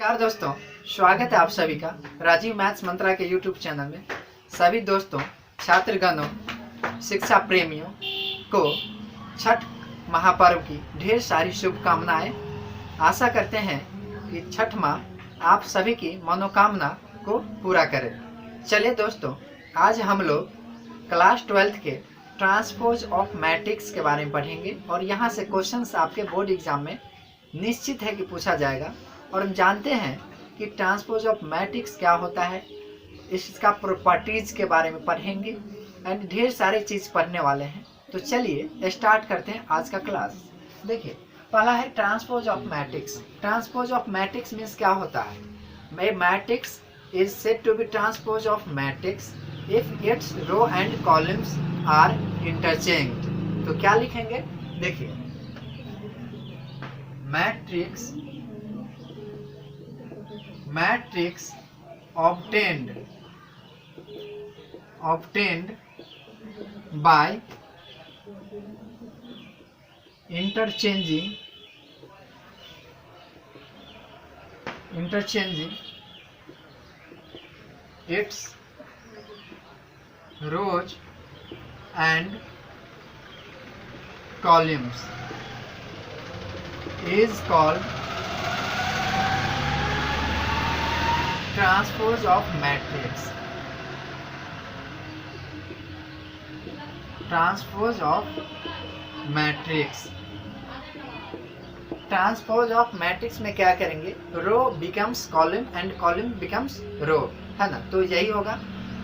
नमस्कार दोस्तों, स्वागत है आप सभी का राजीव मैथ्स मंत्रा के यूट्यूब चैनल में। सभी दोस्तों, छात्रगणों, शिक्षा प्रेमियों को छठ महापर्व की ढेर सारी शुभकामनाएं। आशा करते हैं कि छठ माह आप सभी की मनोकामना को पूरा करे। चलिए दोस्तों, आज हम लोग क्लास 12th के ट्रांसपोज ऑफ मैट्रिक्स के बारे में पढ़ेंगे और यहाँ से क्वेश्चंस आपके बोर्ड एग्जाम में निश्चित है कि पूछा जाएगा। और हम जानते हैं कि ट्रांसपोज ऑफ मैट्रिक्स क्या होता है, इसका प्रॉपर्टीज के बारे में पढ़ेंगे एंड ढेर सारे चीज़ पढ़ने वाले हैं। तो चलिए स्टार्ट करते हैं आज का क्लास। देखिए, पहला है transpose of matrix. Transpose of matrix means क्या होता है? Matrix is said to be transpose of matrix if its row and columns are interchange. तो क्या लिखेंगे? देखिए, matrix obtained by interchanging its rows and columns is called transpose of matrix. Transpose of matrix. Transpose of matrix में क्या करेंगे? Row becomes column and column becomes row, है ना? तो यही होगा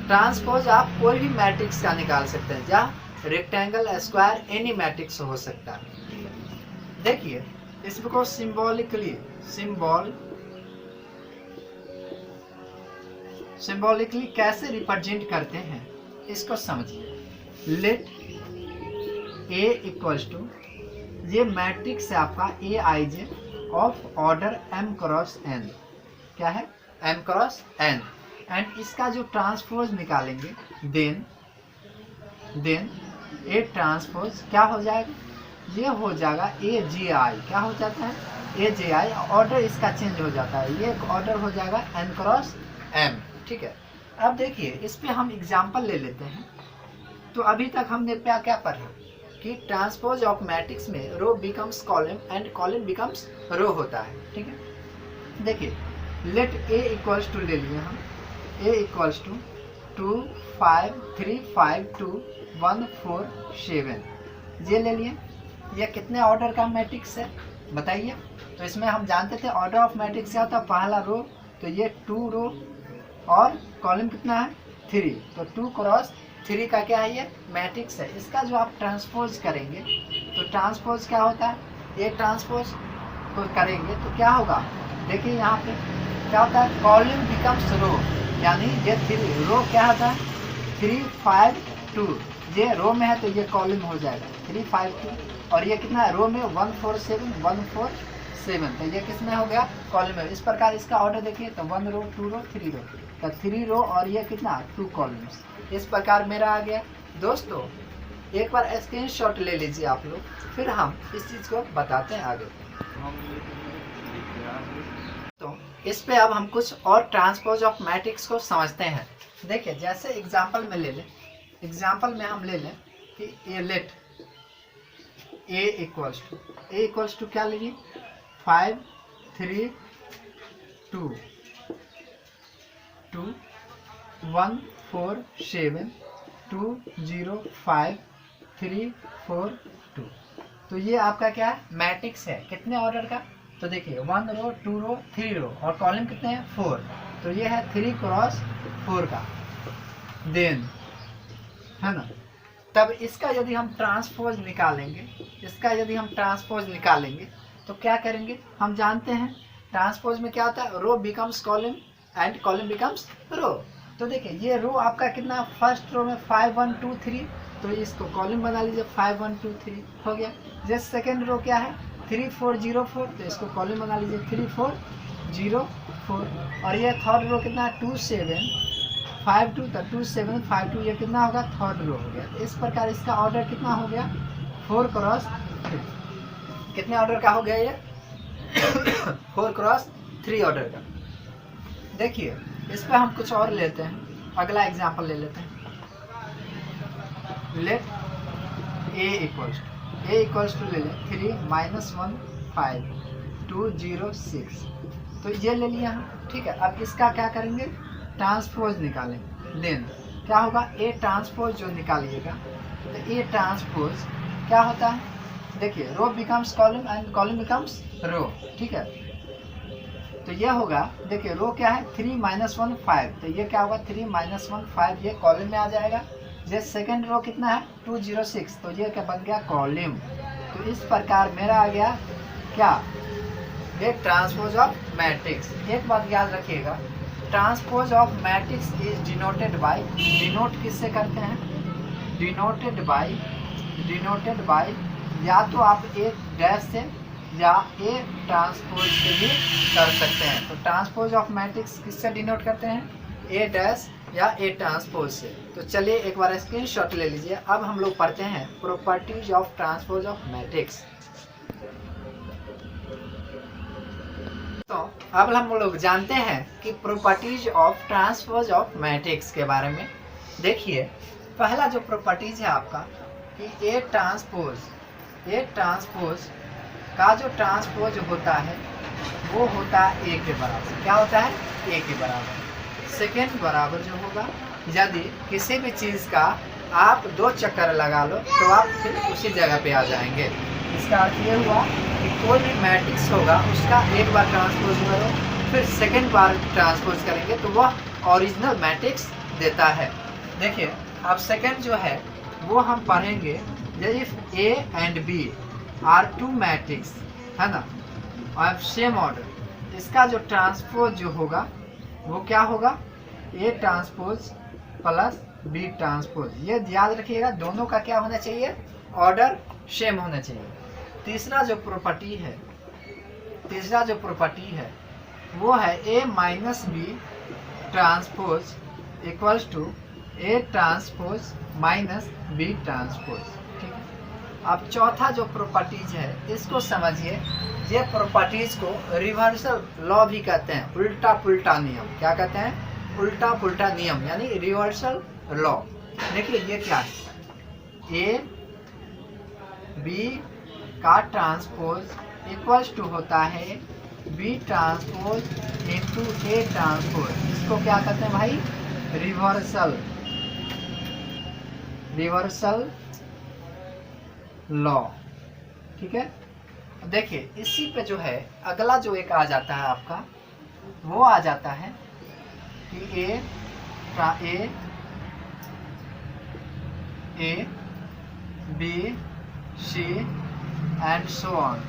ट्रांसपोज। आप कोई भी मैट्रिक्स का निकाल सकते हैं, जहाँ रेक्टेंगल, स्क्वायर, एनी मैट्रिक्स हो सकता है। देखिए, इसको सिंबॉलिकली कैसे रिप्रेजेंट करते हैं, इसको समझिए। लेट ए इक्वल्स टू, ये मैट्रिक्स है आपका A I J of order m cross n। क्या है? m cross n। एंड इसका जो ट्रांसपोज निकालेंगे, देन ए ट्रांसपोज क्या हो जाएगा? ये हो जाएगा ए जी आई। क्या हो जाता है? ए जी आई। ऑर्डर इसका चेंज हो जाता है, ये ऑर्डर हो जाएगा n क्रॉस m। ठीक है। अब देखिए, इस पे हम एग्जाम्पल ले लेते हैं। तो अभी तक हमने क्या पढ़ा कि ट्रांसपोज ऑफ मैट्रिक्स में row becomes column and column becomes row होता है। ठीक है। देखिए, लेट ए इक्वल्स टू ले लिए हम। ए इक्वल्स टू 2 5 3 5 2 1 4 7 ये ले लिए। ये कितने ऑर्डर का मैट्रिक्स है बताइए? तो इसमें हम जानते थे ऑर्डर ऑफ मैट्रिक्स क्या होता है? पहला रो, तो ये 2 रो और कॉलम कितना है? 3। तो 2 क्रॉस 3 का क्या है? ये मैट्रिक्स है। इसका जो आप ट्रांसपोज करेंगे, तो ट्रांसपोज क्या होता है? ये ट्रांसपोज को करेंगे तो क्या होगा? देखिए, यहाँ पे क्या होता है? कॉलम बिकम्स रो, यानी ये 3 रो क्या होता है? 3 5 2। ये रो में है तो ये कॉलम हो जाएगा 3 5 2। और ये कितना है? रो में 1 4 7 1 4 7। तो ये किस में हो गया? कॉलम में। इस प्रकार इसका ऑर्डर देखिए, तो 1 रो 2 रो 3 रो, तो 3 रो और ये कितना? 2 कॉलम्स। इस प्रकार मेरा आ गया। दोस्तों, एक बार स्क्रीनशॉट ले लीजिए आप लोग, फिर हम इस चीज़ को बताते हैं आगे। तो इस पे अब हम कुछ और ट्रांसपोज ऑफ मैट्रिक्स को समझते हैं। देखिए, जैसे एग्जाम्पल में ले लें। एग्जाम्पल में हम ले लें कि ए लेट ए इक्वल्स टू क्या लीजिए? 5 3 2 2 1 4 7 2 0 5 3 4 2। तो ये आपका क्या है? मैट्रिक्स है। कितने ऑर्डर का? तो देखिए, 1 रो 2 रो 3 रो और कॉलम कितने हैं? 4। तो ये है 3 क्रॉस 4 का। देन, है ना? तब इसका यदि हम ट्रांसपोज निकालेंगे, तो क्या करेंगे? हम जानते हैं ट्रांसपोज में क्या होता है? Row becomes column and column becomes row. तो देखिए, ये रो आपका कितना? फर्स्ट रो में 5 1 2 3, तो इसको कॉलम बना लीजिए। 5 1 2 3 हो गया। जैसे सेकेंड रो क्या है? 3 4 0 4, तो इसको कॉलम बना लीजिए 3 4 0 4। और ये थर्ड रो कितना है? 2 7 5 2, तो 2 7 5 2, ये कितना होगा? थर्ड रो हो गया। इस प्रकार इसका ऑर्डर कितना हो गया? 4 क्रॉस 3। कितने ऑर्डर का हो गया ये? 4 क्रॉस 3 ऑर्डर का। देखिए इस पर हम कुछ और लेते हैं, अगला एग्जांपल ले लेते हैं। लेट a इक्वल्स टू ले लें 3 - 1 5 2 0 6, तो ये ले लिया हम, ठीक है। अब इसका क्या करेंगे, ट्रांसपोज निकालें। देन क्या होगा, ए ट्रांसपोज जो निकालिएगा तो ए ट्रांसपोज क्या होता है, देखिए row becomes column and column becomes row, ठीक है। तो ये होगा, देखिए रो क्या है 3 - 1 5, तो ये क्या होगा 3 - 1 5, ये कॉलम में आ जाएगा। ये सेकंड रो कितना है 2 0 6, तो ये क्या बन गया कॉलम। तो इस प्रकार मेरा आ गया क्या, एक ट्रांसपोज ऑफ मैट्रिक्स। एक बात याद रखिएगा, transpose of matrix is denoted by, denote किससे करते हैं, डिनोटेड बाय या तो आप एक डैश से या ए ट्रांसपोज से भी कर सकते हैं। तो ट्रांसपोज ऑफ मैट्रिक्स किससे डिनोट करते हैं, ए डैश या ए ट्रांसपोज से। तो चलिए एक बार स्क्रीनशॉट ले लीजिए। अब हम लोग पढ़ते हैं properties of transpose of matrix. तो अब हम लोग जानते हैं कि properties of transpose of matrix के बारे में। देखिए पहला जो प्रॉपर्टीज है आपका कि ए ट्रांसपोज का जो ट्रांसपोज होता है वो होता है ए के बराबर। क्या होता है, ए के बराबर। सेकेंड बराबर जो होगा, यदि किसी भी चीज़ का आप 2 चक्कर लगा लो तो आप फिर उसी जगह पे आ जाएंगे। इसका अर्थ ये हुआ कि कोई भी मैट्रिक्स होगा उसका एक बार ट्रांसपोज करो, फिर सेकेंड बार ट्रांसपोज करेंगे तो वह ओरिजिनल मैट्रिक्स देता है। देखिए अब सेकेंड जो है वो हम पढ़ेंगे, if A and B are 2 matrix है ना, और सेम ऑर्डर, इसका जो ट्रांसपोज जो होगा वो क्या होगा, A transpose plus B transpose. ये याद रखिएगा, दोनों का क्या होना चाहिए, ऑर्डर सेम होना चाहिए। तीसरा जो प्रॉपर्टी है वो है A minus B transpose equals to A transpose minus B transpose, ठीक है। अब चौथा जो प्रॉपर्टीज है इसको समझिए। ये प्रॉपर्टीज को रिवर्सल लॉ भी कहते हैं, उल्टा पुल्टा नियम। क्या कहते हैं, उल्टा पुल्टा नियम, यानी रिवर्सल लॉ। देखिए ये क्या है, ए बी का ट्रांसपोज इक्वल्स टू होता है B transpose into A transpose. इसको क्या कहते हैं भाई, रिवर्सल लॉ, ठीक है। देखिए इसी पे जो है अगला जो एक आ जाता है आपका, वो आ जाता है कि A B C and so on,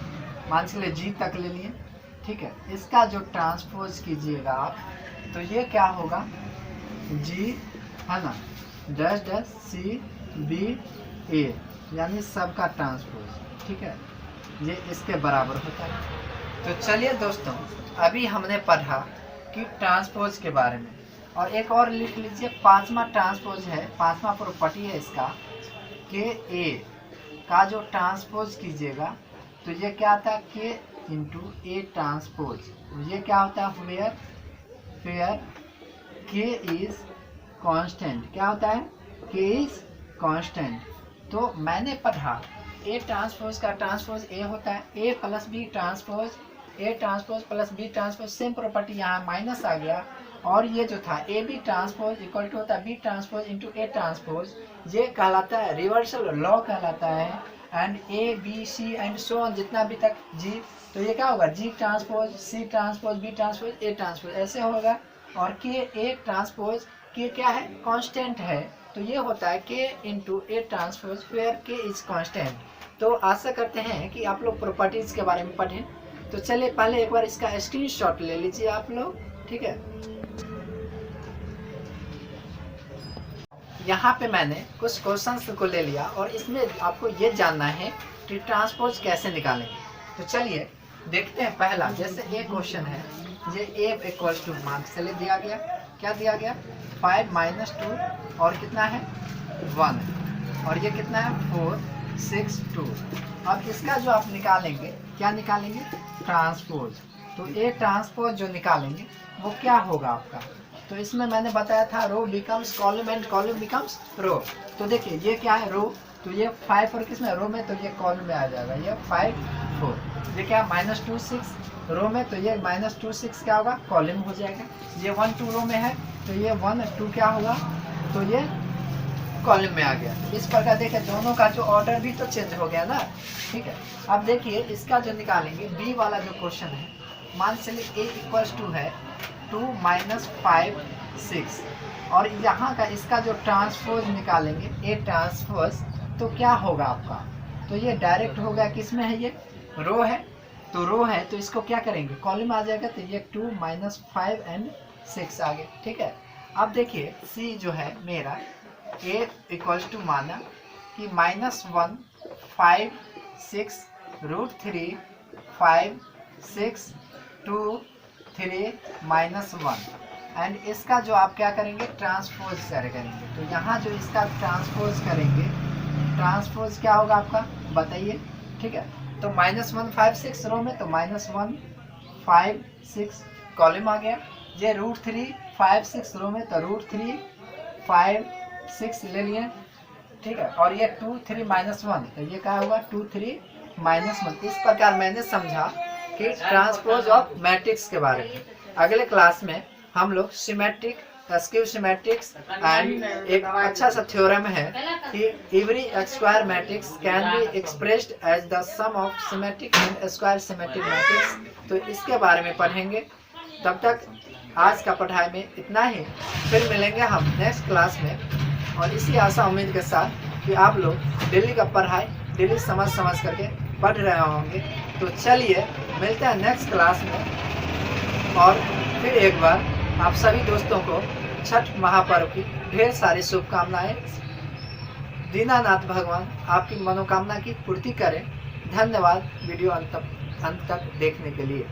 मान चलिए जी तक ले लिए, ठीक है। इसका जो ट्रांसपोज कीजिएगा आप तो ये क्या होगा, जी है ना, डैश डैश सी बी ए, यानी सबका ट्रांसपोज, ठीक है। ये इसके बराबर होता है। तो चलिए दोस्तों, अभी हमने पढ़ा कि ट्रांसपोज के बारे में, और एक और लिख लीजिए, 5वां ट्रांसपोज है, 5वां प्रॉपर्टी है इसका कि ए का जो ट्रांसपोज कीजिएगा तो ये क्या आता है, के इंटू ए ट्रांसपोज। ये क्या होता है, वेयर के इज कांस्टेंट। क्या होता है, के इज कांस्टेंट। तो मैंने पढ़ा ए ट्रांसपोज का ट्रांसपोज ए होता है, A plus B transpose, A transpose plus B transpose, same property यहाँ माइनस आ गया। और ये जो था A B transpose equal to होता है B transpose into A transpose, ये कहलाता है रिवर्सल लॉ कहलाता है। And A B C and so on, जितना भी तक जी, तो ये क्या होगा, G transpose C transpose B transpose A transpose, ऐसे होगा। और के ए ट्रांसपोज, के क्या है, कांस्टेंट है, तो ये होता है के इंटू ए ट्रांसपोज वेयर के इज कांस्टेंट। तो आशा करते हैं कि आप लोग प्रॉपर्टीज के बारे में पढ़ें। तो चलिए पहले एक बार इसका स्क्रीनशॉट ले लीजिए आप लोग, ठीक है। यहाँ पे मैंने कुछ क्वेश्चंस को ले लिया और इसमें आपको ये जानना है कि ट्रांसपोज कैसे निकालेंगे। तो चलिए देखते हैं। पहला जैसे एक क्वेश्चन है, ये ए इक्वल्स टू मान से ले दिया गया, क्या दिया गया 5 - 2 और कितना है 1, और ये कितना है 4 6 2। अब इसका जो आप निकालेंगे, क्या निकालेंगे, ट्रांसपोज। तो ए ट्रांसपोज जो निकालेंगे वो क्या होगा आपका। तो इसमें मैंने बताया था row becomes column and column becomes row. तो देखिए ये क्या है रो, तो ये 5 और किसमें रो में, तो ये कॉलम में आ जाएगा, ये 5 4। ये क्या -2 6 रो में, तो ये -2 6 क्या होगा कॉलम हो जाएगा। ये 1 2 रो में है, तो ये 1 2 क्या होगा, तो ये कॉलम में आ गया। इस प्रकार देखिए दोनों का जो ऑर्डर भी तो चेंज हो गया ना, ठीक है। अब देखिए इसका जो निकालेंगे बी वाला जो क्वेश्चन है, मान चलिए a = है 2 - 5 6 और यहाँ का इसका जो ट्रांसपोज निकालेंगे ए ट्रांसपोज, तो क्या होगा आपका, तो ये डायरेक्ट होगा किसमें है, ये रो है, तो रो है तो इसको क्या करेंगे कॉलम आ जाएगा, तो ये 2 - 5 एंड 6 आ गए, ठीक है। अब देखिए सी जो है मेरा a = माना कि -1 5 6 √3 5 6 2 3 -1 एंड इसका जो आप क्या करेंगे ट्रांसपोज करेंगे। तो यहाँ जो इसका ट्रांसपोज करेंगे, ट्रांसपोज क्या होगा आपका बताइए, ठीक है। तो -1 5 6 रो में, तो -1 5 6 कॉलम आ गया। ये √3 5 6 रो में, तो √3 5 6 ले लिए, ठीक है। और ये 2 3 -1, तो ये क्या होगा 2 3 -1। इस प्रकार मैंने समझा कि ट्रांसपोज ऑफ मैट्रिक्स के बारे में। अगले क्लास में हम लोग सिमेट्रिक, स्क्यू सिमेट्रिक्स एंड एक अच्छा सा थ्योरम है कि every square matrix can be expressed as the sum of symmetric and square symmetric matrix, तो इसके बारे में पढ़ेंगे। तब तक आज का पढ़ाई में इतना ही, फिर मिलेंगे हम नेक्स्ट क्लास में। और इसी आशा उम्मीद के साथ कि आप लोग डेली का पढ़ाई डेली समझ करके पढ़ रहे होंगे। तो चलिए मिलते हैं नेक्स्ट क्लास में। और फिर एक बार आप सभी दोस्तों को छठ महापर्व की ढेर सारी शुभकामनाएं। दीनानाथ भगवान आपकी मनोकामना की पूर्ति करें। धन्यवाद वीडियो अंत तक देखने के लिए।